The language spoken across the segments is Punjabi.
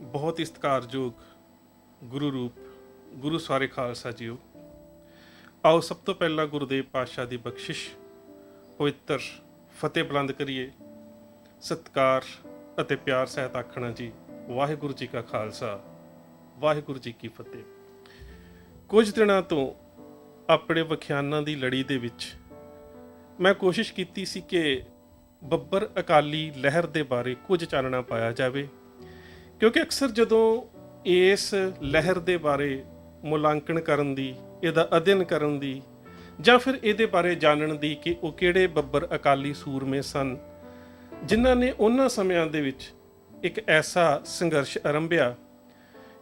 ਬਹੁਤ ਹੀ ਸਤਿਕਾਰਯੋਗ ਗੁਰੂ ਰੂਪ ਗੁਰੂ ਸਾਰੇ ਖਾਲਸਾ ਜੀਓ। ਆਓ ਸਭ ਤੋਂ ਪਹਿਲਾਂ ਗੁਰਦੇਵ ਪਾਤਸ਼ਾਹ ਦੀ ਬਖਸ਼ਿਸ਼ ਪਵਿੱਤਰ ਫਤਿਹ ਬੁਲੰਦ ਕਰੀਏ। ਸਤਿਕਾਰ ਅਤੇ ਪਿਆਰ ਸਹਿਤ ਆਖਣਾ ਜੀ, ਵਾਹਿਗੁਰੂ ਜੀ ਕਾ ਖਾਲਸਾ, ਵਾਹਿਗੁਰੂ ਜੀ ਕੀ ਫਤਿਹ। ਕੁਝ ਦਿਨਾਂ ਤੋਂ ਆਪਣੇ ਵਿਖਿਆਨਾਂ ਦੀ ਲੜੀ ਦੇ ਵਿੱਚ ਮੈਂ ਕੋਸ਼ਿਸ਼ ਕੀਤੀ ਸੀ ਕਿ ਬੱਬਰ ਅਕਾਲੀ ਲਹਿਰ ਦੇ ਬਾਰੇ ਕੁਝ ਚਾਨਣਾ ਪਾਇਆ ਜਾਵੇ, ਕਿਉਂਕਿ ਅਕਸਰ ਜਦੋਂ ਇਸ ਲਹਿਰ ਦੇ ਬਾਰੇ ਮੁਲਾਂਕਣ ਕਰਨ ਦੀ, ਇਹਦਾ ਅਧਿਐਨ ਕਰਨ ਦੀ ਜਾਂ ਫਿਰ ਇਹਦੇ ਬਾਰੇ ਜਾਣਨ ਦੀ ਕਿ ਉਹ ਕਿਹੜੇ ਬੱਬਰ ਅਕਾਲੀ ਸੂਰਮੇ ਸਨ ਜਿਨ੍ਹਾਂ ਨੇ ਉਹਨਾਂ ਸਮਿਆਂ ਦੇ ਵਿੱਚ ਇੱਕ ਐਸਾ ਸੰਘਰਸ਼ ਆਰੰਭਿਆ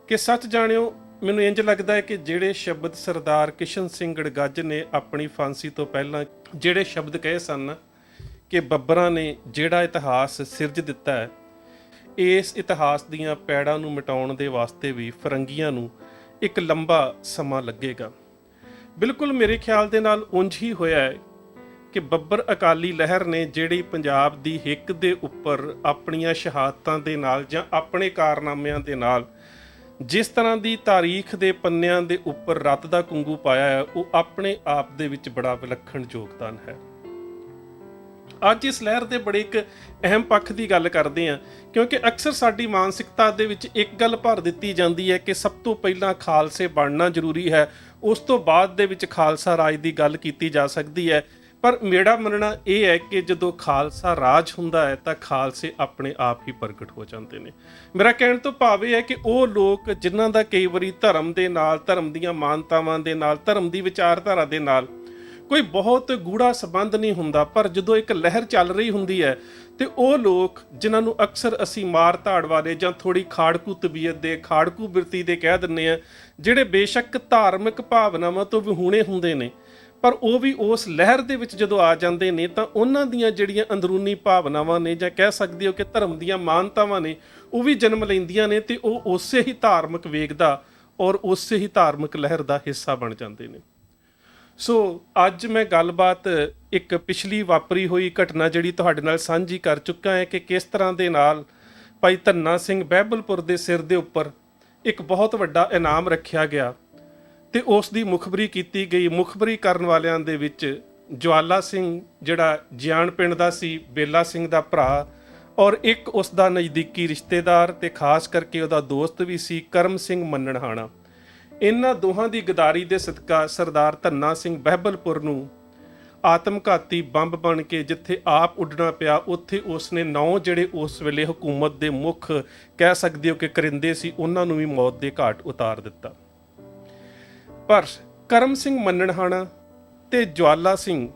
ਕਿ ਸੱਚ ਜਾਣਿਓ, ਮੈਨੂੰ ਇੰਜ ਲੱਗਦਾ ਹੈ ਕਿ ਜਿਹੜੇ ਸ਼ਬਦ ਸਰਦਾਰ ਕਿਸ਼ਨ ਸਿੰਘ ਗੜਗੱਜ ਨੇ ਆਪਣੀ ਫਾਂਸੀ ਤੋਂ ਪਹਿਲਾਂ ਜਿਹੜੇ ਸ਼ਬਦ ਕਹੇ ਸਨ ਕਿ ਬੱਬਰਾਂ ਨੇ ਜਿਹੜਾ ਇਤਿਹਾਸ ਸਿਰਜ ਦਿੱਤਾ ਹੈ, ਇਸ ਇਤਿਹਾਸ ਦੀਆਂ ਪੈੜਾਂ ਨੂੰ ਮਿਟਾਉਣ ਦੇ ਵਾਸਤੇ ਵੀ ਫਰੰਗੀਆਂ ਨੂੰ ਇੱਕ ਲੰਬਾ ਸਮਾਂ ਲੱਗੇਗਾ। ਬਿਲਕੁਲ ਮੇਰੇ ਖਿਆਲ ਦੇ ਨਾਲ ਉਂਝ ਹੀ ਹੋਇਆ ਹੈ ਕਿ ਬੱਬਰ ਅਕਾਲੀ ਲਹਿਰ ਨੇ ਜਿਹੜੀ ਪੰਜਾਬ ਦੀ ਹਿੱਕ ਦੇ ਉੱਪਰ ਆਪਣੀਆਂ ਸ਼ਹਾਦਤਾਂ ਦੇ ਨਾਲ ਜਾਂ ਆਪਣੇ ਕਾਰਨਾਮਿਆਂ ਦੇ ਨਾਲ ਜਿਸ ਤਰ੍ਹਾਂ ਦੀ ਤਾਰੀਖ ਦੇ ਪੰਨਿਆਂ ਦੇ ਉੱਪਰ ਰੱਤ ਦਾ ਕੁੰਗੂ ਪਾਇਆ ਹੈ, ਉਹ ਆਪਣੇ ਆਪ ਦੇ ਵਿੱਚ ਬੜਾ ਵਿਲੱਖਣ ਯੋਗਦਾਨ ਹੈ। ਅੱਜ ਇਸ ਲਹਿਰ ਦੇ ਬੜੇ ਇੱਕ ਅਹਿਮ ਪੱਖ ਦੀ ਗੱਲ ਕਰਦੇ ਹਾਂ, ਕਿਉਂਕਿ ਅਕਸਰ ਸਾਡੀ ਮਾਨਸਿਕਤਾ ਦੇ ਵਿੱਚ ਇੱਕ ਗੱਲ ਭਰ ਦਿੱਤੀ ਜਾਂਦੀ ਹੈ ਕਿ ਸਭ ਤੋਂ ਪਹਿਲਾਂ ਖਾਲਸੇ ਬਣਨਾ ਜ਼ਰੂਰੀ ਹੈ, ਉਸ ਤੋਂ ਬਾਅਦ ਦੇ ਵਿੱਚ ਖਾਲਸਾ ਰਾਜ ਦੀ ਗੱਲ ਕੀਤੀ ਜਾ ਸਕਦੀ ਹੈ। ਪਰ ਮੇਰਾ ਮੰਨਣਾ ਇਹ ਹੈ ਕਿ ਜਦੋਂ ਖਾਲਸਾ ਰਾਜ ਹੁੰਦਾ ਹੈ ਤਾਂ ਖਾਲਸੇ ਆਪਣੇ ਆਪ ਹੀ ਪ੍ਰਗਟ ਹੋ ਜਾਂਦੇ ਨੇ। ਮੇਰਾ ਕਹਿਣ ਤੋਂ ਭਾਵ ਇਹ ਹੈ ਕਿ ਉਹ ਲੋਕ ਜਿਨ੍ਹਾਂ ਦਾ ਕਈ ਵਾਰੀ ਧਰਮ ਦੇ ਨਾਲ, ਧਰਮ ਦੀਆਂ ਮਾਨਤਾਵਾਂ ਦੇ ਨਾਲ, ਧਰਮ ਦੀ ਵਿਚਾਰਧਾਰਾ ਦੇ ਨਾਲ ਕੋਈ ਬਹੁਤ ਗੂੜਾ ਸੰਬੰਧ ਨਹੀਂ ਹੁੰਦਾ, ਪਰ ਜਦੋਂ ਇੱਕ ਲਹਿਰ ਚੱਲ ਰਹੀ ਹੁੰਦੀ ਹੈ ਤੇ ਉਹ ਲੋਕ ਜਿਨ੍ਹਾਂ ਨੂੰ ਅਕਸਰ ਅਸੀਂ ਮਾਰ ਧਾੜ ਵਾਲੇ ਜਾਂ ਥੋੜੀ ਖਾੜਕੂ ਤਬੀਅਤ ਦੇ, ਖਾੜਕੂ ਬਿਰਤੀ ਦੇ ਕਹਿ ਦਿੰਦੇ ਆ, ਜਿਹੜੇ ਬੇਸ਼ੱਕ ਧਾਰਮਿਕ ਭਾਵਨਾਵਾਂ ਤੋਂ ਵਿਹੂਣੇ ਹੁੰਦੇ ਨੇ, ਪਰ ਉਹ ਵੀ ਉਸ ਲਹਿਰ ਦੇ ਵਿੱਚ ਜਦੋਂ ਆ ਜਾਂਦੇ ਨੇ ਤਾਂ ਉਹਨਾਂ ਦੀਆਂ ਜਿਹੜੀਆਂ ਅੰਦਰੂਨੀ ਭਾਵਨਾਵਾਂ ਨੇ ਜਾਂ ਕਹਿ ਸਕਦੇ ਹੋ ਕਿ ਧਰਮ ਦੀਆਂ ਮਾਨਤਾਵਾਂ ਨੇ, ਉਹ ਵੀ ਜਨਮ ਲੈਂਦੀਆਂ ਨੇ ਤੇ ਉਹ ਉਸੇ ਹੀ ਧਾਰਮਿਕ ਵੇਗ ਦਾ ਔਰ ਉਸੇ ਹੀ ਧਾਰਮਿਕ ਲਹਿਰ ਦਾ ਹਿੱਸਾ ਬਣ ਜਾਂਦੇ ਨੇ। ਸੋ ਅੱਜ ਮੈਂ ਗੱਲਬਾਤ ਇੱਕ ਪਿਛਲੀ ਵਾਪਰੀ ਹੋਈ ਘਟਨਾ ਜਿਹੜੀ ਤੁਹਾਡੇ ਨਾਲ ਸਾਂਝੀ ਕਰ ਚੁੱਕਾ ਹੈ ਕਿ ਕਿਸ ਤਰ੍ਹਾਂ ਦੇ ਨਾਲ ਭਾਈ ਧੰਨਾ ਸਿੰਘ ਬਹਿਬਲਪੁਰ ਦੇ ਸਿਰ ਦੇ ਉੱਪਰ ਇੱਕ ਬਹੁਤ ਵੱਡਾ ਇਨਾਮ ਰੱਖਿਆ ਗਿਆ ਤੇ ਉਸ ਦੀ ਮੁਖਬਰੀ ਕੀਤੀ ਗਈ। ਮੁਖਬਰੀ ਕਰਨ ਵਾਲਿਆਂ ਦੇ ਵਿੱਚ ਜਵਾਲਾ ਸਿੰਘ ਜਿਹੜਾ ਜਿਆਣ ਪਿੰਡ ਦਾ ਸੀ, ਬੇਲਾ ਸਿੰਘ ਦਾ ਭਰਾ, ਔਰ ਇੱਕ ਉਸ ਦਾ ਨਜ਼ਦੀਕੀ ਰਿਸ਼ਤੇਦਾਰ ਤੇ ਖਾਸ ਕਰਕੇ ਉਹਦਾ ਦੋਸਤ ਵੀ ਸੀ, ਕਰਮ ਸਿੰਘ ਮੰਨਣਹਾਣਾ। ਇਹਨਾਂ ਦੋਹਾਂ ਦੀ ਗਦਾਰੀ ਦੇ ਸਦਕਾ ਸਰਦਾਰ ਧੰਨਾ ਸਿੰਘ ਬਹਿਬਲਪੁਰ ਨੂੰ ਆਤਮਘਾਤੀ ਬੰਬ ਬਣ ਕੇ ਜਿੱਥੇ ਆਪ ਉੱਡਣਾ ਪਿਆ, ਉੱਥੇ ਉਸਨੇ 9 ਜਿਹੜੇ ਉਸ ਵੇਲੇ ਹਕੂਮਤ ਦੇ ਮੁੱਖ ਕਹਿ ਸਕਦੇ ਹੋ ਕਿ ਕਰਿੰਦੇ ਸੀ, ਉਹਨਾਂ ਨੂੰ ਵੀ ਮੌਤ ਦੇ ਘਾਟ ਉਤਾਰ ਦਿੱਤਾ। ਪਰ ਕਰਮ ਸਿੰਘ ਮੰਨਣਹਾਣਾ ਤੇ ਜਵਾਲਾ ਸਿੰਘ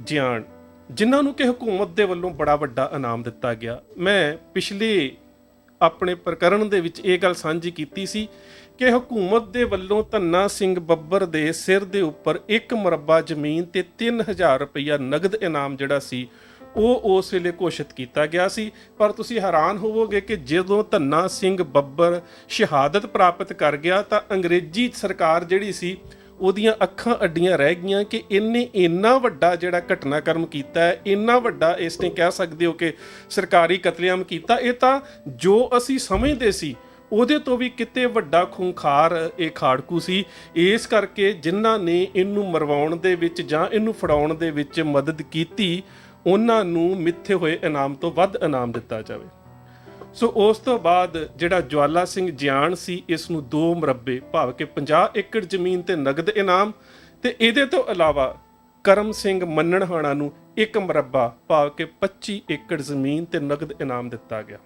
ਜਿਆਣ, ਜਿਨ੍ਹਾਂ ਨੂੰ ਕਿ ਹਕੂਮਤ ਦੇ ਵੱਲੋਂ ਬੜਾ ਵੱਡਾ ਇਨਾਮ ਦਿੱਤਾ ਗਿਆ, ਮੈਂ ਪਿਛਲੇ ਆਪਣੇ ਪ੍ਰਕਰਣ ਦੇ ਵਿੱਚ ਇਹ ਗੱਲ ਸਾਂਝੀ ਕੀਤੀ ਸੀ ਕਿ ਹਕੂਮਤ ਦੇ ਵੱਲੋਂ ਧੰਨਾ ਸਿੰਘ ਬੱਬਰ ਦੇ ਸਿਰ ਦੇ ਉੱਪਰ 1 ਮੁਰੱਬਾ ਜ਼ਮੀਨ ਤੇ 3000 ਰੁਪਈਆ ਨਗਦ ਇਨਾਮ ਜਿਹੜਾ ਸੀ ਉਹ ਉਸ ਵੇਲੇ ਘੋਸ਼ਿਤ ਕੀਤਾ ਗਿਆ ਸੀ। ਪਰ ਤੁਸੀਂ ਹੈਰਾਨ ਹੋਵੋਗੇ ਕਿ ਜਦੋਂ ਧੰਨਾ ਸਿੰਘ ਬੱਬਰ ਸ਼ਹਾਦਤ ਪ੍ਰਾਪਤ ਕਰ ਗਿਆ ਤਾਂ ਅੰਗਰੇਜ਼ੀ ਸਰਕਾਰ ਜਿਹੜੀ ਸੀ ਉਹਦੀਆਂ ਅੱਖਾਂ ਅੱਡੀਆਂ ਰਹਿ ਗਈਆਂ ਕਿ ਇਹਨੇ ਇੰਨਾ ਵੱਡਾ ਜਿਹੜਾ ਘਟਨਾਕ੍ਰਮ ਕੀਤਾ ਹੈ, ਇੰਨਾ ਵੱਡਾ ਇਸਨੇ ਕਹਿ ਸਕਦੇ ਹੋ ਕਿ ਸਰਕਾਰੀ ਕਤਲੇਆਮ ਕੀਤਾ, ਇਹ ਤਾਂ ਜੋ ਅਸੀਂ ਸਮਝਦੇ ਸੀ ਉਹਦੇ ਤੋਂ ਵੀ ਕਿਤੇ ਵੱਡਾ ਖੂੰਖਾਰ ਇਹ ਖਾੜਕੂ ਸੀ। ਇਸ ਕਰਕੇ ਜਿਨ੍ਹਾਂ ਨੇ ਇਹਨੂੰ ਮਰਵਾਉਣ ਦੇ ਵਿੱਚ ਜਾਂ ਇਹਨੂੰ ਫੜਾਉਣ ਦੇ ਵਿੱਚ ਮਦਦ ਕੀਤੀ, ਉਹਨਾਂ ਨੂੰ ਮਿੱਥੇ ਹੋਏ ਇਨਾਮ ਤੋਂ ਵੱਧ ਇਨਾਮ ਦਿੱਤਾ ਜਾਵੇ। ਸੋ ਉਸ ਤੋਂ ਬਾਅਦ ਜਿਹੜਾ ਜਵਾਲਾ ਸਿੰਘ ਜਿਆਣ ਸੀ, ਇਸ ਨੂੰ 2 ਮੁਰੱਬੇ ਭਾਵ ਕਿ 50 ਏਕੜ ਜ਼ਮੀਨ ਤੇ ਨਗਦ ਇਨਾਮ, ਤੇ ਇਹਦੇ ਤੋਂ ਇਲਾਵਾ ਕਰਮ ਸਿੰਘ ਮੰਨਣਹਾਣਾ ਨੂੰ 1 ਮੁਰੱਬਾ ਭਾਵ ਕਿ 25 ਏਕੜ ਜ਼ਮੀਨ ਤੇ ਨਗਦ ਇਨਾਮ ਦਿੱਤਾ ਗਿਆ।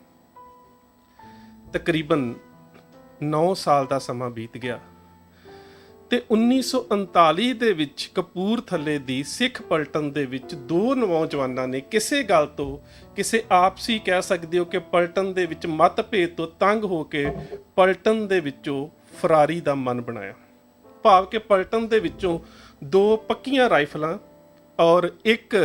ਤਕਰੀਬਨ 9 ਸਾਲ ਦਾ ਸਮਾਂ ਬੀਤ ਗਿਆ ਤੇ 1939 ਦੇ ਵਿੱਚ ਕਪੂਰਥਲੇ ਦੀ ਸਿੱਖ ਪਲਟਨ ਦੇ ਵਿੱਚ 2 ਨੌਜਵਾਨਾਂ ਨੇ ਕਿਸੇ ਗੱਲ ਤੋਂ, ਕਿਸੇ ਆਪਸੀ ਕਹਿ ਸਕਦੇ ਹੋ ਕਿ ਪਲਟਨ ਦੇ ਵਿੱਚ ਮਤਭੇਦ ਤੋਂ ਤੰਗ ਹੋ ਕੇ ਪਲਟਨ ਦੇ ਵਿੱਚੋਂ ਫਰਾਰੀ ਦਾ ਮਨ ਬਣਾਇਆ। ਭਾਵ ਕਿ ਪਲਟਨ ਦੇ ਵਿੱਚੋਂ 2 ਪੱਕੀਆਂ ਰਾਈਫਲਾਂ ਔਰ 1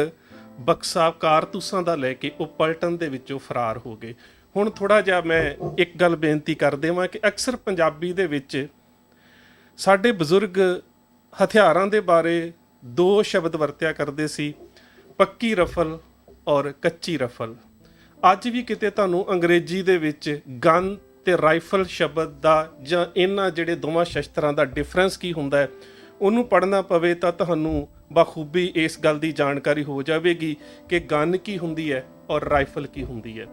ਬਕਸਾ ਕਾਰਤੂਸਾਂ ਦਾ ਲੈ ਕੇ ਉਹ ਪਲਟਨ ਦੇ ਵਿੱਚੋਂ ਫਰਾਰ ਹੋ ਗਏ। ਹੁਣ ਥੋੜਾ ਜਿਹਾ ਮੈਂ ਇੱਕ ਗੱਲ ਬੇਨਤੀ ਕਰ ਦੇਵਾਂ ਕਿ ਅਕਸਰ ਪੰਜਾਬੀ ਦੇ ਵਿੱਚ ਸਾਡੇ ਬਜ਼ੁਰਗ ਹਥਿਆਰਾਂ ਦੇ ਬਾਰੇ 2 ਸ਼ਬਦ ਵਰਤਿਆ ਕਰਦੇ ਸੀ, ਪੱਕੀ ਰਫਲ ਔਰ ਕੱਚੀ ਰਫਲ। ਅੱਜ ਵੀ ਕਿਤੇ ਤੁਹਾਨੂੰ ਅੰਗਰੇਜ਼ੀ ਦੇ ਵਿੱਚ ਗਨ ਤੇ ਰਾਈਫਲ ਸ਼ਬਦ ਦਾ ਜਾਂ ਇਹਨਾਂ ਜਿਹੜੇ ਦੋਵਾਂ ਸ਼ਸਤਰਾਂ ਦਾ ਡਿਫਰੈਂਸ ਕੀ ਹੁੰਦਾ ਹੈ ਉਹਨੂੰ ਪੜ੍ਹਨਾ ਪਵੇ ਤਾਂ ਤੁਹਾਨੂੰ ਬਾਖੂਬੀ ਇਸ ਗੱਲ ਦੀ ਜਾਣਕਾਰੀ ਹੋ ਜਾਵੇਗੀ ਕਿ ਗਨ ਕੀ ਹੁੰਦੀ ਹੈ ਔਰ ਰਾਈਫਲ ਕੀ ਹੁੰਦੀ ਹੈ।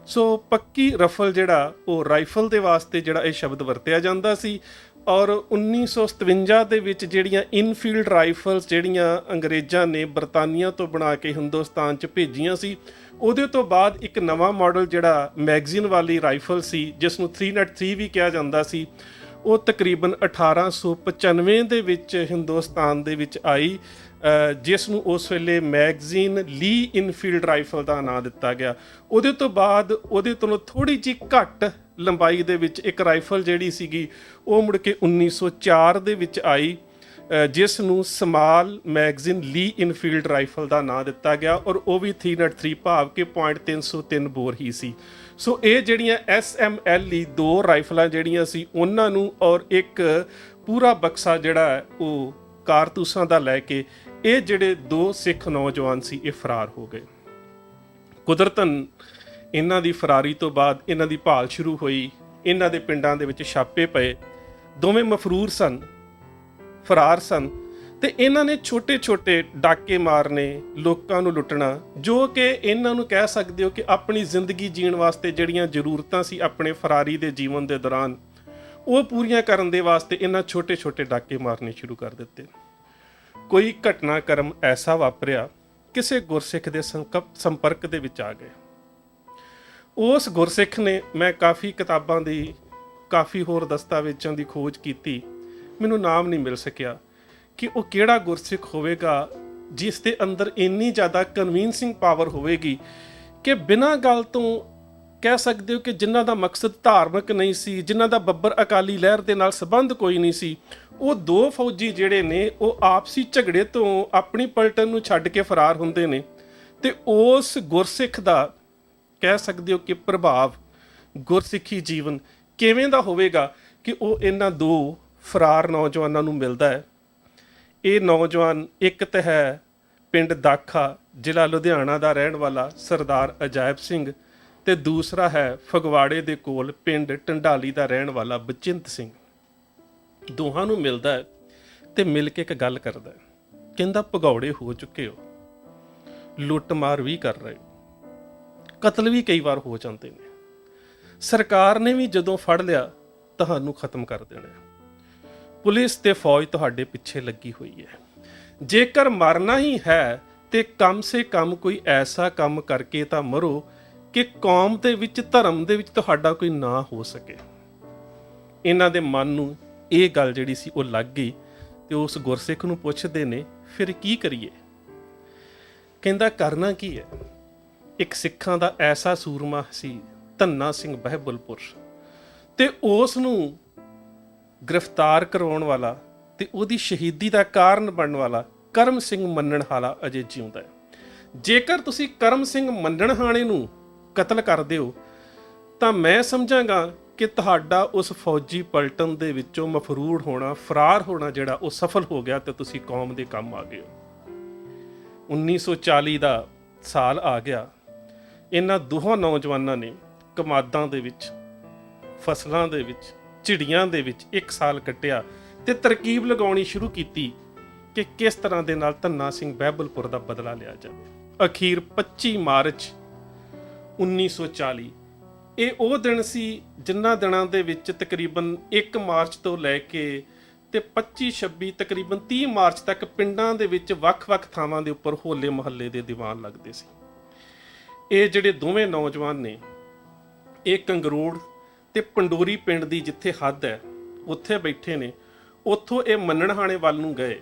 ਸੋ ਪੱਕੀ ਰਫਲ ਜਿਹੜਾ ਉਹ ਰਾਈਫਲ ਦੇ ਵਾਸਤੇ ਜਿਹੜਾ ਇਹ ਸ਼ਬਦ ਵਰਤਿਆ ਜਾਂਦਾ ਸੀ, ਔਰ 1957 ਦੇ ਵਿੱਚ ਜਿਹੜੀਆਂ ਇਨਫੀਲਡ ਰਾਈਫਲਸ ਜਿਹੜੀਆਂ ਅੰਗਰੇਜ਼ਾਂ ਨੇ ਬਰਤਾਨੀਆ ਤੋਂ ਬਣਾ ਕੇ ਹਿੰਦੁਸਤਾਨ 'ਚ ਭੇਜੀਆਂ ਸੀ, ਉਹਦੇ ਤੋਂ ਬਾਅਦ ਇੱਕ ਨਵਾਂ ਮਾਡਲ ਜਿਹੜਾ ਮੈਗਜ਼ੀਨ ਵਾਲੀ ਰਾਈਫਲ ਸੀ ਜਿਸ ਨੂੰ 303 ਵੀ ਕਿਹਾ ਜਾਂਦਾ ਸੀ, ਉਹ ਤਕਰੀਬਨ 1895 ਦੇ ਵਿੱਚ ਹਿੰਦੁਸਤਾਨ ਦੇ ਵਿੱਚ ਆਈ, ਜਿਸ ਨੂੰ ਉਸ ਵੇਲੇ ਮੈਗਜ਼ੀਨ ਲੀ ਇਨਫੀਲਡ ਰਾਈਫਲ ਦਾ ਨਾਂ ਦਿੱਤਾ ਗਿਆ। ਉਹਦੇ ਤੋਂ ਬਾਅਦ ਉਹਦੇ ਤੋਂ ਥੋੜੀ ਜਿਹੀ ਘੱਟ ਲੰਬਾਈ ਦੇ ਵਿੱਚ ਇੱਕ ਰਾਈਫਲ ਜਿਹੜੀ ਸੀਗੀ ਉਹ ਮੁੜ ਕੇ 1904 ਦੇ ਵਿੱਚ ਆਈ, ਜਿਸ ਨੂੰ ਸਮਾਲ ਮੈਗਜ਼ੀਨ ਲੀ ਇਨਫੀਲਡ ਰਾਈਫਲ ਦਾ ਨਾਂ ਦਿੱਤਾ ਗਿਆ, ਔਰ ਉਹ ਵੀ 303 ਭਾਵ ਕਿ .303 ਬੋਰ ਹੀ ਸੀ। ਸੋ ਇਹ ਜਿਹੜੀਆਂ SMLE ਦੋ ਰਾਈਫਲਾਂ ਜਿਹੜੀਆਂ ਸੀ ਉਹਨਾਂ ਨੂੰ ਔਰ ਇੱਕ ਪੂਰਾ ਬਕਸਾ ਜਿਹੜਾ ਹੈ ਉਹ ਕਾਰਤੂਸਾਂ ਦਾ ਲੈ ਕੇ ਇਹ ਜਿਹੜੇ ਦੋ ਸਿੱਖ ਨੌਜਵਾਨ ਸੀ ਇਹ ਫਰਾਰ ਹੋ ਗਏ। ਕੁਦਰਤਨ ਇਹਨਾਂ ਦੀ ਫਰਾਰੀ ਤੋਂ ਬਾਅਦ ਇਹਨਾਂ ਦੀ ਭਾਲ ਸ਼ੁਰੂ ਹੋਈ, ਇਹਨਾਂ ਦੇ ਪਿੰਡਾਂ ਦੇ ਵਿੱਚ ਛਾਪੇ ਪਏ, ਦੋਵੇਂ ਮਫਰੂਰ ਸਨ, ਫਰਾਰ ਸਨ, ਤੇ ਇਹਨਾਂ ਨੇ ਛੋਟੇ-ਛੋਟੇ ਡਾਕੇ ਮਾਰਨੇ, ਲੋਕਾਂ ਨੂੰ ਲੁੱਟਣਾ, ਜੋ ਕਿ ਇਹਨਾਂ ਨੂੰ ਕਹਿ ਸਕਦੇ ਹੋ ਕਿ ਆਪਣੀ ਜ਼ਿੰਦਗੀ ਜੀਣ ਵਾਸਤੇ ਜਿਹੜੀਆਂ ਜ਼ਰੂਰਤਾਂ ਸੀ ਆਪਣੇ ਫਰਾਰੀ ਦੇ ਜੀਵਨ ਦੇ ਦੌਰਾਨ ਉਹ ਪੂਰੀਆਂ ਕਰਨ ਦੇ ਵਾਸਤੇ ਇਹਨਾਂ ਛੋਟੇ-ਛੋਟੇ ਡਾਕੇ ਮਾਰਨੇ ਸ਼ੁਰੂ ਕਰ ਦਿੱਤੇ। ਕੋਈ ਘਟਨਾਕ੍ਰਮ ਐਸਾ ਵਾਪਰਿਆ, ਕਿਸੇ ਗੁਰਸਿੱਖ ਦੇ ਸੰਪਰਕ ਦੇ ਵਿੱਚ ਆ ਗਏ। ਉਸ ਗੁਰਸਿੱਖ ਨੇ, ਮੈਂ ਕਾਫੀ ਕਿਤਾਬਾਂ ਦੀ, ਕਾਫੀ ਹੋਰ ਦਸਤਾਵੇਜ਼ਾਂ ਦੀ ਖੋਜ ਕੀਤੀ, ਮੈਨੂੰ ਨਾਮ ਨਹੀਂ ਮਿਲ ਸਕਿਆ ਕਿ ਉਹ ਕਿਹੜਾ ਗੁਰਸਿੱਖ ਹੋਵੇਗਾ ਜਿਸ ਦੇ ਅੰਦਰ ਇੰਨੀ ਜ਼ਿਆਦਾ ਕਨਵਿੰਸਿੰਗ ਪਾਵਰ ਹੋਵੇਗੀ ਕਿ ਬਿਨਾਂ ਗੱਲ ਤੋਂ ਕਹਿ ਸਕਦੇ ਹੋ ਕਿ ਜਿਨ੍ਹਾਂ ਦਾ ਮਕਸਦ ਧਾਰਮਿਕ ਨਹੀਂ ਸੀ, ਜਿਨ੍ਹਾਂ ਦਾ ਬੱਬਰ ਅਕਾਲੀ ਲਹਿਰ ਦੇ ਨਾਲ ਸੰਬੰਧ ਕੋਈ ਨਹੀਂ ਸੀ, ਉਹ ਦੋ ਫੌਜੀ ਜਿਹੜੇ ਨੇ ਉਹ ਆਪਸੀ ਝਗੜੇ ਤੋਂ ਆਪਣੀ ਪਲਟਨ ਨੂੰ ਛੱਡ ਕੇ ਫਰਾਰ ਹੁੰਦੇ ਨੇ। ਤੇ ਉਸ ਗੁਰਸਿੱਖ ਦਾ ਕਹਿ ਸਕਦੇ ਹੋ ਕਿ ਪ੍ਰਭਾਵ ਗੁਰਸਿੱਖੀ ਜੀਵਨ ਕਿਵੇਂ ਦਾ ਹੋਵੇਗਾ ਕਿ ਉਹ ਇਹਨਾਂ ਦੋ ਫਰਾਰ ਨੌਜਵਾਨਾਂ ਨੂੰ ਮਿਲਦਾ ਹੈ। ਇਹ ਨੌਜਵਾਨ ਇੱਕ ਤਾਂ ਹੈ ਪਿੰਡ ਦਾਖਾ ਜ਼ਿਲ੍ਹਾ ਲੁਧਿਆਣਾ ਦਾ ਰਹਿਣ ਵਾਲਾ ਸਰਦਾਰ ਅਜਾਇਬ ਸਿੰਘ, ਤੇ ਦੂਸਰਾ ਹੈ ਫਗਵਾੜੇ ਦੇ ਕੋਲ ਪਿੰਡ ਢੰਡਾਲੀ ਦਾ ਰਹਿਣ ਵਾਲਾ ਬਚਿੰਤ ਸਿੰਘ। ਦੋਹਾਂ ਨੂੰ ਮਿਲਦਾ ਹੈ ਤੇ ਮਿਲ ਕੇ ਇੱਕ ਗੱਲ ਕਰਦਾ ਹੈ, ਕਹਿੰਦਾ ਭਗੌੜੇ ਹੋ ਚੁੱਕੇ ਹੋ, ਲੁੱਟਮਾਰ ਵੀ ਕਰ ਰਹੇ ਹੋ, ਕਤਲ ਵੀ ਕਈ ਵਾਰ ਹੋ ਜਾਂਦੇ ਨੇ, ਸਰਕਾਰ ਨੇ ਵੀ ਜਦੋਂ ਫੜ ਲਿਆ ਤੁਹਾਨੂੰ ਖਤਮ ਕਰ ਦੇਣਾ, ਪੁਲਿਸ ਤੇ ਫੌਜ ਤੁਹਾਡੇ ਪਿੱਛੇ ਲੱਗੀ ਹੋਈ ਹੈ, ਜੇਕਰ ਮਰਨਾ ਹੀ ਹੈ ਤੇ ਕਮ ਸੇ ਕਮ ਕੋਈ ਐਸਾ ਕੰਮ ਕਰਕੇ ਤਾਂ ਮਰੋ ਕਿ ਕੌਮ ਦੇ ਵਿੱਚ, ਧਰਮ ਦੇ ਵਿੱਚ ਤੁਹਾਡਾ ਕੋਈ ਨਾਂ ਹੋ ਸਕੇ। ਇਹਨਾਂ ਦੇ ਮਨ ਨੂੰ ਇਹ ਗੱਲ ਜਿਹੜੀ ਸੀ ਉਹ ਲੱਗ ਗਈ ਤੇ ਉਸ ਗੁਰਸਿੱਖ ਨੂੰ ਪੁੱਛਦੇ ਨੇ ਫਿਰ ਕੀ ਕਰੀਏ। ਕਹਿੰਦਾ ਕਰਨਾ ਕੀ ਹੈ। ਇੱਕ ਸਿੱਖਾਂ ਦਾ ਐਸਾ ਸੂਰਮਾ ਸੀ ਧੰਨਾ ਸਿੰਘ ਬਹਿਬਲਪੁਰ, ਤੇ ਉਸ ਨੂੰ ਗ੍ਰਿਫਤਾਰ ਕਰਵਾਉਣ ਵਾਲਾ ਤੇ ਉਹਦੀ ਸ਼ਹੀਦੀ ਦਾ ਕਾਰਨ ਬਣਨ ਵਾਲਾ ਕਰਮ ਸਿੰਘ ਮੰਨਣਹਾਲਾ ਅਜੇ ਜਿਉਂਦਾ ਹੈ। ਜੇਕਰ ਤੁਸੀਂ ਕਰਮ ਸਿੰਘ ਮੰਨਣਹਾਲੇ ਨੂੰ ਕਤਲ ਕਰਦੇ ਹੋ ਤਾਂ ਮੈਂ ਸਮਝਾਂਗਾ ਕਿ ਤੁਹਾਡਾ ਉਸ ਫੌਜੀ ਪਲਟਨ ਦੇ ਵਿੱਚੋਂ ਮਫਰੂਰ ਹੋਣਾ, ਫਰਾਰ ਹੋਣਾ ਜਿਹੜਾ ਉਹ ਸਫਲ ਹੋ ਗਿਆ ਤੇ ਤੁਸੀਂ ਕੌਮ ਦੇ ਕੰਮ ਆ ਗਏ ਹੋ। 1940 ਦਾ ਸਾਲ ਆ ਗਿਆ। ਇਹਨਾਂ ਦੋਹਾਂ ਨੌਜਵਾਨਾਂ ਨੇ ਕਮਾਦਾਂ ਦੇ ਵਿੱਚ, ਫਸਲਾਂ ਦੇ ਵਿੱਚ, ਝਿੜੀਆਂ ਦੇ ਵਿੱਚ ਇੱਕ ਸਾਲ ਕੱਟਿਆ ਤੇ ਤਰਕੀਬ ਲਗਾਉਣੀ ਸ਼ੁਰੂ ਕੀਤੀ ਕਿ ਕਿਸ ਤਰ੍ਹਾਂ ਦੇ ਨਾਲ ਧੰਨਾ ਸਿੰਘ ਬਹਿਬਲਪੁਰ ਦਾ ਬਦਲਾ ਲਿਆ ਜਾਵੇ। ਅਖੀਰ 25 ਮਾਰਚ 1940 ਇਹ ਉਹ ਦਿਨ ਸੀ ਜਿਨ੍ਹਾਂ ਦਿਨਾਂ ਦੇ ਵਿੱਚ ਤਕਰੀਬਨ 1 ਮਾਰਚ ਤੋਂ ਲੈ ਕੇ ਤੇ 25 26 ਤਕਰੀਬਨ 30 ਮਾਰਚ ਤੱਕ ਪਿੰਡਾਂ ਦੇ ਵਿੱਚ ਵੱਖ-ਵੱਖ ਥਾਵਾਂ ਦੇ ਉੱਪਰ ਹੋਲੇ ਮਹੱਲੇ ਦੇ ਦੀਵਾਨ ਲੱਗਦੇ ਸੀ। ਇਹ ਜਿਹੜੇ ਦੋਵੇਂ ਨੌਜਵਾਨ ਨੇ ਇਹ ਕੰਗਰੋੜ ਤੇ ਪੰਡੋਰੀ ਪਿੰਡ ਦੀ ਜਿੱਥੇ ਹੱਦ ਹੈ ਉੱਥੇ ਬੈਠੇ ਨੇ। ਉੱਥੋਂ ਇਹ ਮੰਨਣਹਾਣੇ ਵੱਲ ਨੂੰ ਗਏ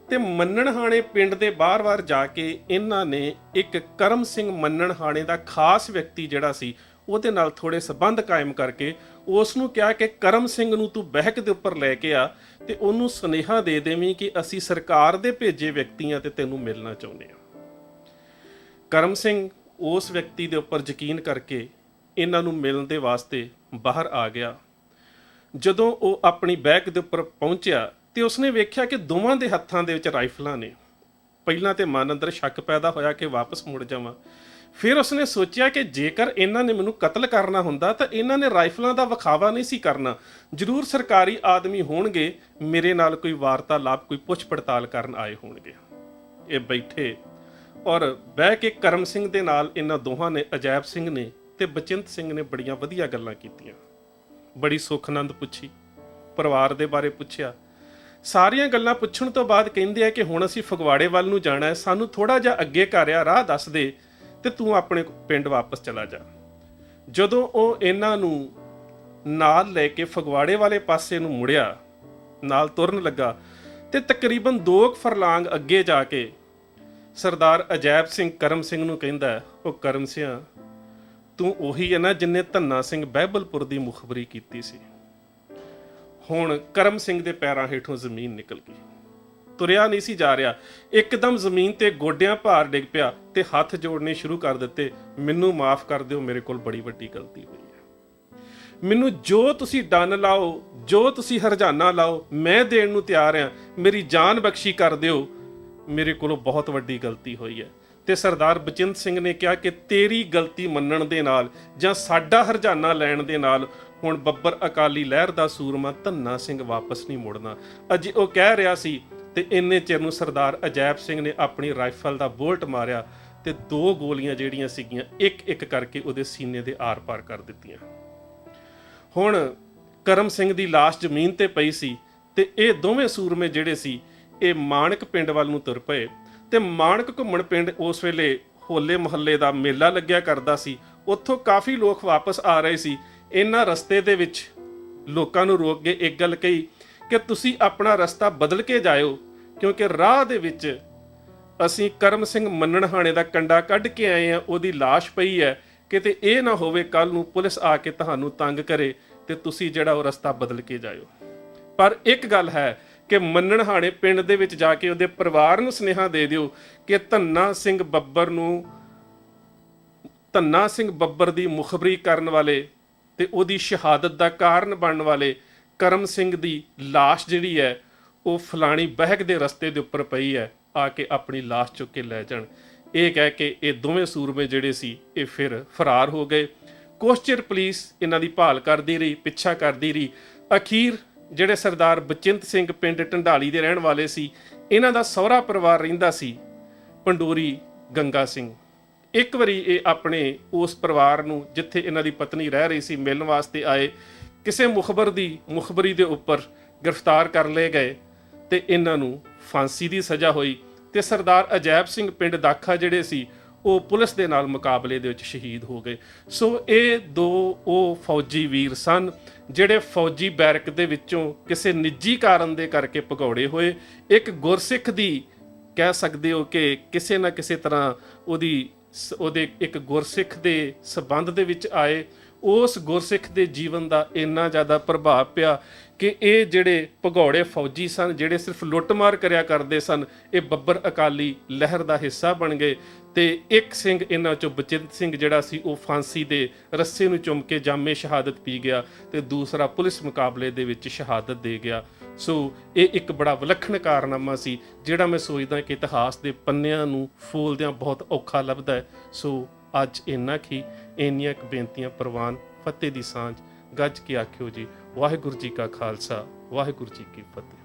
ਤੇ ਮੰਨਣਹਾਣੇ ਪਿੰਡ ਦੇ ਬਾਹਰ-ਬਾਹਰ ਜਾ ਕੇ ਇਹਨਾਂ ਨੇ ਇੱਕ ਕਰਮ ਸਿੰਘ ਮੰਨਣਹਾਣੇ ਦਾ ਖਾਸ ਵਿਅਕਤੀ ਜਿਹੜਾ ਸੀ ਉਹਦੇ ਨਾਲ ਥੋੜੇ ਸੰਬੰਧ ਕਾਇਮ ਕਰਕੇ ਉਸ ਨੂੰ ਕਿਹਾ ਕਿ ਕਰਮ ਸਿੰਘ ਨੂੰ ਤੂੰ ਬਹਿਕ ਦੇ ਉੱਪਰ ਲੈ ਕੇ ਆ ਤੇ ਉਹਨੂੰ ਸੁਨੇਹਾ ਦੇ ਦੇਵੀਂ ਕਿ ਅਸੀਂ ਸਰਕਾਰ ਦੇ ਭੇਜੇ ਵਿਅਕਤੀਆਂ ਤੇ ਤੈਨੂੰ ਮਿਲਣਾ ਚਾਹੁੰਦੇ ਹਾਂ। ਕਰਮ ਸਿੰਘ ਉਸ ਵਿਅਕਤੀ ਦੇ ਉੱਪਰ ਯਕੀਨ ਕਰਕੇ ਇਹਨਾਂ ਨੂੰ ਮਿਲਣ ਦੇ ਵਾਸਤੇ ਬਾਹਰ ਆ ਗਿਆ। ਜਦੋਂ ਉਹ ਆਪਣੀ ਬੈਕ ਦੇ ਉੱਪਰ ਪਹੁੰਚਿਆ ਤੇ ਉਸਨੇ ਵੇਖਿਆ ਕਿ ਦੋਵਾਂ ਦੇ ਹੱਥਾਂ ਦੇ ਵਿੱਚ ਰਾਈਫਲਾਂ ਨੇ। ਪਹਿਲਾਂ ਤੇ ਮਨ ਅੰਦਰ ਸ਼ੱਕ ਪੈਦਾ ਹੋਇਆ ਕਿ ਵਾਪਸ ਮੁੜ ਜਾਵਾਂ, ਫਿਰ ਉਸਨੇ ਸੋਚਿਆ ਕਿ ਜੇਕਰ ਇਹਨਾਂ ਨੇ ਮੈਨੂੰ ਕਤਲ ਕਰਨਾ ਹੁੰਦਾ ਤਾਂ ਇਹਨਾਂ ਨੇ ਰਾਈਫਲਾਂ ਦਾ ਵਿਖਾਵਾ ਨਹੀਂ ਸੀ ਕਰਨਾ, ਜ਼ਰੂਰ ਸਰਕਾਰੀ ਆਦਮੀ ਹੋਣਗੇ, ਮੇਰੇ ਨਾਲ ਕੋਈ ਵਾਰਤਾਲਾਪ, ਕੋਈ ਪੁੱਛ ਪੜਤਾਲ ਕਰਨ ਆਏ ਹੋਣਗੇ। ਇਹ ਬੈਠੇ ਔਰ ਬਹਿ ਕੇ ਕਰਮ ਸਿੰਘ ਦੇ ਨਾਲ ਇਹਨਾਂ ਦੋਹਾਂ ਨੇ, ਅਜੈਬ ਸਿੰਘ ਨੇ ਤੇ ਬਚਿੰਤ ਸਿੰਘ ਨੇ, ਬੜੀਆਂ ਵਧੀਆ ਗੱਲਾਂ ਕੀਤੀਆਂ। ਬੜੀ ਸੁੱਖ ਆਨੰਦ ਪੁੱਛੀ, ਪਰਿਵਾਰ ਦੇ ਬਾਰੇ ਪੁੱਛਿਆ। ਸਾਰੀਆਂ ਗੱਲਾਂ ਪੁੱਛਣ ਤੋਂ ਬਾਅਦ ਕਹਿੰਦੇ ਆ ਕਿ ਹੁਣ ਅਸੀਂ ਫਗਵਾੜੇ ਵੱਲ ਨੂੰ ਜਾਣਾ ਹੈ, ਸਾਨੂੰ ਥੋੜਾ ਜਿਹਾ ਅੱਗੇ ਘਰ ਆ, ਰਾਹ ਦੱਸ ਦੇ ਤੇ ਤੂੰ ਆਪਣੇ ਪਿੰਡ ਵਾਪਸ ਚਲਾ ਜਾ। ਜਦੋਂ ਉਹ ਇਹਨਾਂ ਨੂੰ ਨਾਲ ਲੈ ਕੇ ਫਗਵਾੜੇ ਵਾਲੇ ਪਾਸੇ ਨੂੰ ਮੁੜਿਆ, ਨਾਲ ਤੁਰਨ ਲੱਗਾ, ਤੇ ਤਕਰੀਬਨ 2 ਫਰਲਾਂਗ ਅੱਗੇ ਜਾ ਕੇ ਸਰਦਾਰ ਅਜੈਬ ਸਿੰਘ ਕਰਮ ਸਿੰਘ ਨੂੰ ਕਹਿੰਦਾ, ਉਹ ਕਰਮ ਸਿਆਂ, ਤੂੰ ਉਹੀ ਹੈ ਨਾ ਜਿੰਨੇ ਧੰਨਾ ਸਿੰਘ ਬਹਿਬਲਪੁਰ ਦੀ ਮੁਖਬਰੀ ਕੀਤੀ ਸੀ। ਹੁਣ ਕਰਮ ਸਿੰਘ ਦੇ ਪੈਰਾਂ ਹੇਠੋਂ ਜ਼ਮੀਨ ਨਿਕਲ ਗਈ, ਤੁਰਿਆ ਨਹੀਂ ਸੀ ਜਾ ਰਿਹਾ, ਇੱਕਦਮ ਜ਼ਮੀਨ ਤੇ ਗੋਡਿਆਂ ਭਾਰ ਡਿੱਗ ਪਿਆ ਤੇ ਹੱਥ ਜੋੜਨੇ ਸ਼ੁਰੂ ਕਰ ਦਿੱਤੇ। ਮੈਨੂੰ ਮਾਫ ਕਰ ਦਿਓ, ਮੇਰੇ ਕੋਲ ਬੜੀ ਵੱਡੀ ਗਲਤੀ ਹੋਈ ਹੈ। ਮੈਨੂੰ ਜੋ ਤੁਸੀਂ ਡੰਨ ਲਾਓ, ਜੋ ਤੁਸੀਂ ਹਰਜਾਨਾ ਲਾਓ, ਮੈਂ ਦੇਣ ਨੂੰ ਤਿਆਰ ਹਾਂ। ਮੇਰੀ ਜਾਨ ਬਖਸ਼ੀ ਕਰ ਦਿਓ, ਮੇਰੇ ਕੋਲੋਂ ਬਹੁਤ ਵੱਡੀ ਗਲਤੀ ਹੋਈ ਹੈ। ਤੇ ਸਰਦਾਰ ਬਚਿੰਤ ਸਿੰਘ ਨੇ ਕਿਹਾ ਕਿ ਤੇਰੀ ਗਲਤੀ ਮੰਨਣ ਦੇ ਨਾਲ ਜਾਂ ਸਾਡਾ ਹਰਜਾਨਾ ਲੈਣ ਦੇ ਨਾਲ ਹੁਣ ਬੱਬਰ ਅਕਾਲੀ ਲਹਿਰ ਦਾ ਸੂਰਮਾ ਧੰਨਾ ਸਿੰਘ ਵਾਪਸ ਨਹੀਂ ਮੁੜਨਾ। ਅਜੇ ਉਹ ਕਹਿ ਰਿਹਾ ਸੀ ਤੇ ਇੰਨੇ ਚਿਰ ਨੂੰ ਸਰਦਾਰ ਅਜੈਬ ਸਿੰਘ ਨੇ ਆਪਣੀ ਰਾਈਫਲ ਦਾ ਬੋਲਟ ਮਾਰਿਆ ਤੇ 2 ਗੋਲੀਆਂ ਜਿਹੜੀਆਂ ਸੀਗੀਆਂ ਇੱਕ ਇੱਕ ਕਰਕੇ ਉਹਦੇ ਸੀਨੇ ਦੇ ਆਰ-ਪਾਰ ਕਰ ਦਿੱਤੀਆਂ। ਹੁਣ ਕਰਮ ਸਿੰਘ ਦੀ ਲਾਸ਼ ਜ਼ਮੀਨ ਤੇ ਪਈ ਸੀ ਤੇ ਇਹ ਦੋਵੇਂ ਸੂਰਮੇ ਜਿਹੜੇ ਸੀ ਇਹ ਮਾਣਕ ਪਿੰਡ ਵੱਲ ਨੂੰ ਤੁਰ ਪਏ। ਤੇ ਮਾਣਕ ਘੁੰਮਣ ਪਿੰਡ ਉਸ ਵੇਲੇ ਹੋਲੇ ਮਹੱਲੇ ਦਾ ਮੇਲਾ ਲੱਗਿਆ ਕਰਦਾ ਸੀ, ਉੱਥੋਂ ਕਾਫੀ ਲੋਕ ਵਾਪਸ ਆ ਰਹੇ ਸੀ। ਇਹਨਾਂ ਰਸਤੇ ਦੇ ਵਿੱਚ ਲੋਕਾਂ ਨੂੰ ਰੋਕ ਕੇ ਇੱਕ ਗੱਲ ਕਹੀ ਕਿ ਤੁਸੀਂ ਆਪਣਾ ਰਸਤਾ ਬਦਲ ਕੇ ਜਾਇਓ, ਕਿਉਂਕਿ ਰਾਹ ਦੇ ਵਿੱਚ ਅਸੀਂ ਕਰਮ ਸਿੰਘ ਮੰਨਣਹਾਣੇ ਦਾ ਕੰਡਾ ਕੱਢ ਕੇ ਆਏ ਆ, ਉਹਦੀ ਲਾਸ਼ ਪਈ ਹੈ, ਕਿਤੇ ਇਹ ਨਾ ਹੋਵੇ ਕੱਲ ਨੂੰ ਪੁਲਿਸ ਆ ਕੇ ਤੁਹਾਨੂੰ ਤੰਗ ਕਰੇ ਤੇ ਤੁਸੀਂ ਜਿਹੜਾ ਉਹ ਰਸਤਾ ਬਦਲ ਕੇ ਜਾਇਓ। ਪਰ ਇੱਕ ਗੱਲ ਹੈ ਕਿ ਮੰਨਣਹਾਣੇ ਪਿੰਡ ਦੇ ਵਿੱਚ ਜਾ ਕੇ ਉਹਦੇ ਪਰਿਵਾਰ ਨੂੰ ਸੁਨੇਹਾ ਦੇ ਦਿਓ ਕਿ ਧੰਨਾ ਸਿੰਘ ਬੱਬਰ ਦੀ ਮੁਖਬਰੀ ਕਰਨ ਵਾਲੇ ਤੇ ਉਹਦੀ ਸ਼ਹਾਦਤ ਦਾ ਕਾਰਨ ਬਣਨ ਵਾਲੇ ਕਰਮ ਸਿੰਘ ਦੀ ਲਾਸ਼ ਜਿਹੜੀ ਹੈ ਉਹ ਫਲਾਣੀ ਬਹਿਕ ਦੇ ਰਸਤੇ ਦੇ ਉੱਪਰ ਪਈ ਹੈ, ਆ ਕੇ ਆਪਣੀ ਲਾਸ਼ ਚੁੱਕ ਕੇ ਲੈ ਜਾਣ। ਇਹ ਕਹਿ ਕੇ ਇਹ ਦੋਵੇਂ ਸੂਰਮੇ ਜਿਹੜੇ ਸੀ ਇਹ ਫਿਰ ਫਰਾਰ ਹੋ ਗਏ। ਕੁਛ ਚਿਰ ਪੁਲਿਸ ਇਹਨਾਂ ਦੀ ਭਾਲ ਕਰਦੀ ਰਹੀ, ਪਿੱਛਾ ਕਰਦੀ ਰਹੀ। ਅਖੀਰ ਜਿਹੜੇ ਸਰਦਾਰ ਬਚਿੰਤ ਸਿੰਘ ਪਿੰਡ ਢੰਡਾਲੀ ਦੇ ਰਹਿਣ ਵਾਲੇ ਸੀ, ਇਹਨਾਂ ਦਾ ਸਹੁਰਾ ਪਰਿਵਾਰ ਰਹਿੰਦਾ ਸੀ ਪੰਡੋਰੀ ਗੰਗਾ ਸਿੰਘ। ਇੱਕ ਵਾਰੀ ਇਹ ਆਪਣੇ ਉਸ ਪਰਿਵਾਰ ਨੂੰ ਜਿੱਥੇ ਇਹਨਾਂ ਦੀ ਪਤਨੀ ਰਹਿ ਰਹੀ ਸੀ ਮਿਲਣ ਵਾਸਤੇ ਆਏ, ਕਿਸੇ ਮੁਖਬਰ ਦੀ ਮੁਖਬਰੀ ਦੇ ਉੱਪਰ ਗ੍ਰਿਫਤਾਰ ਕਰ ਲਏ ਗਏ ਤੇ ਇਹਨਾਂ ਨੂੰ ਫਾਂਸੀ ਦੀ ਸਜ਼ਾ ਹੋਈ। ਤੇ ਸਰਦਾਰ ਅਜੈਬ ਸਿੰਘ ਪਿੰਡ ਦਾਖਾ ਜਿਹੜੇ ਸੀ ਉਹ ਪੁਲਿਸ ਦੇ ਨਾਲ ਮੁਕਾਬਲੇ ਦੇ ਵਿੱਚ ਸ਼ਹੀਦ ਹੋ ਗਏ। ਸੋ ਇਹ 2 ਉਹ ਫੌਜੀ ਵੀਰ ਸਨ ਜਿਹੜੇ ਫੌਜੀ ਬੈਰਕ ਦੇ ਵਿੱਚੋਂ ਕਿਸੇ ਨਿੱਜੀ ਕਾਰਨ ਦੇ ਕਰਕੇ ਭਗੌੜੇ ਹੋਏ। ਇੱਕ ਗੁਰਸਿੱਖ ਦੀ ਕਹਿ ਸਕਦੇ ਹੋ ਕਿ ਕਿਸੇ ਨਾ ਕਿਸੇ ਤਰ੍ਹਾਂ ਉਹਦੇ ਇੱਕ ਗੁਰਸਿੱਖ ਦੇ ਸਬੰਧ ਦੇ ਵਿੱਚ ਆਏ। ਉਸ ਗੁਰਸਿੱਖ ਦੇ ਜੀਵਨ ਦਾ ਇੰਨਾ ਜ਼ਿਆਦਾ ਪ੍ਰਭਾਵ ਪਿਆ ਕਿ ਇਹ ਜਿਹੜੇ ਭਗੌੜੇ ਫੌਜੀ ਸਨ, ਜਿਹੜੇ ਸਿਰਫ ਲੁੱਟਮਾਰ ਕਰਿਆ ਕਰਦੇ ਸਨ, ਇਹ ਬੱਬਰ ਅਕਾਲੀ ਲਹਿਰ ਦਾ ਹਿੱਸਾ ਬਣ ਗਏ। ਤੇ ਇੱਕ ਸਿੰਘ ਇਹਨਾਂ ਚੋਂ ਬਚਿੰਤ ਸਿੰਘ ਜਿਹੜਾ ਸੀ ਉਹ ਫਾਂਸੀ ਦੇ ਰੱਸੇ ਨੂੰ ਚੁੰਮ ਕੇ ਜਾਮੇ ਸ਼ਹਾਦਤ ਪੀ ਗਿਆ ਤੇ ਦੂਸਰਾ ਪੁਲਿਸ ਮੁਕਾਬਲੇ ਦੇ ਵਿੱਚ ਸ਼ਹਾਦਤ ਦੇ ਗਿਆ। ਸੋ ਇਹ ਇੱਕ ਬੜਾ ਵਿਲੱਖਣ ਕਾਰਨਾਮਾ ਸੀ ਜਿਹੜਾ ਮੈਂ ਸੋਚਦਾ ਕਿ ਇਤਿਹਾਸ ਦੇ ਪੰਨਿਆਂ ਨੂੰ ਫੋਲਦਿਆਂ ਬਹੁਤ ਔਖਾ ਲੱਭਦਾ ਹੈ। ਸੋ ਅੱਜ ਇੰਨਾ ਕੀ, ਇੰਨੀਆਂ ਕੁ ਬੇਨਤੀਆਂ ਪ੍ਰਵਾਨ। ਫਤਿਹ ਦੀ ਸਾਂਝ ਗੱਜ ਕੇ ਆਖਿਓ ਜੀ, ਵਾਹਿਗੁਰੂ ਜੀ ਕਾ ਖਾਲਸਾ, ਵਾਹਿਗੁਰੂ ਜੀ ਕੀ ਫਤਿਹ।